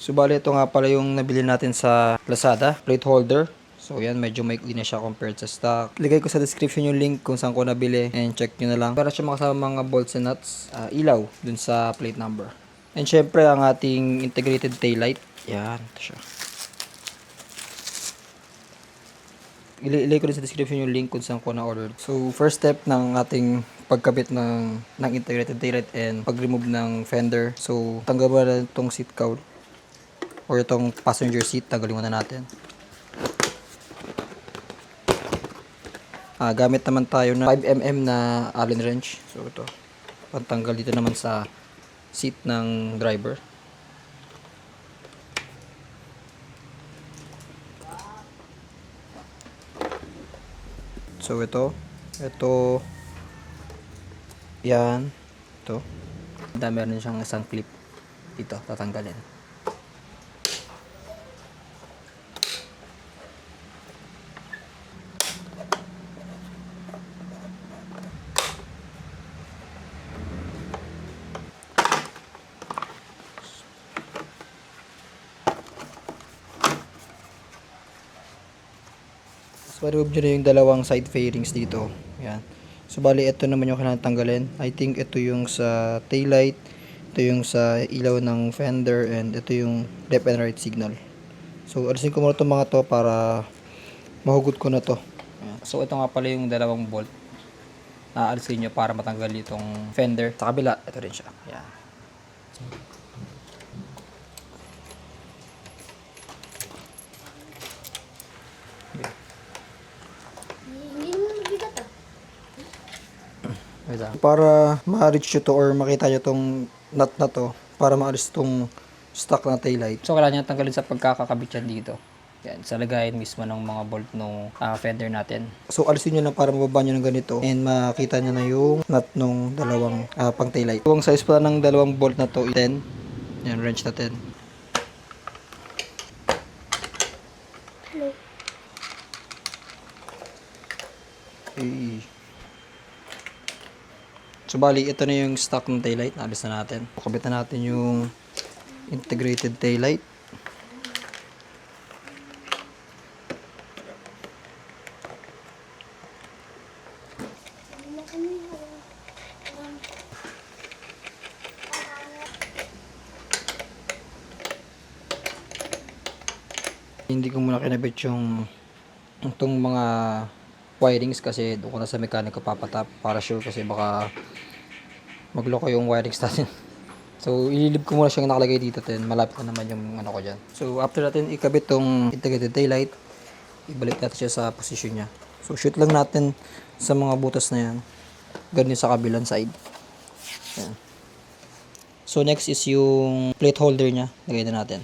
So bali ito nga pala yung nabili natin sa Lazada, plate holder. So yan, medyo maikli na siya compared sa stock. Ligay ko sa description yung link kung saan ko nabili and check nyo na lang. Para siya makasama mga bolts and nuts, ilaw dun sa plate number. And syempre ang ating integrated taillight. Yan, ito siya. Ilagay ko rin sa description yung link kung saan ko na-order. So first step ng ating pagkabit ng integrated taillight and pag-remove ng fender. So tanggal mo na itong seat cowl or itong passenger seat, tanggalin muna natin. Gamit naman tayo ng 5mm na Allen wrench. So ito, pantanggal dito naman sa seat ng driver. So ito, yan, ito. Meron siyang isang clip dito, tatanggalin. So, remove nyo na yung dalawang side fairings dito. Yan. So, bali, ito naman yung kailangan tanggalin. I think ito yung sa taillight, ito yung sa ilaw ng fender, and ito yung left and right signal. So, alisin ko muna itong mga to para mahugot ko na to. Yan. So, ito nga pala yung dalawang bolt na alisin nyo para matanggal itong fender. Sa kabila, ito rin siya. Yan. Para ma-reach nyo to or makita nyo tong nut na to para maalis tong stock na taillight. So, kailangan nyo tanggalin sa pagkakakabit yan dito. Yan, sa lagayan mismo ng mga bolt ng fender natin. So, alisin nyo lang para mababa nyo ng ganito and makita nyo na yung nut nung dalawang pang taillight. Yung size pala ng dalawang bolt na to, 10. Yan, wrench na 10. So, bali, ito na yung stock ng taillight. Naalis na natin. Kabit na natin yung integrated taillight. Hindi ko muna kinabit yung itong mga wirings kasi doon ko na sa mekaniko papatap para sure kasi baka magloko yung wirings natin. So, ililib ko muna siyang nakalagay dito din. Malapit na naman yung ano ko dyan. So, after natin ikabit tong integrated taillight, ibalik natin siya sa position niya. So, shoot lang natin sa mga butas na yan. Ganyan sa kabilang side. Yan. So, next is yung plate holder niya. Lagay na natin.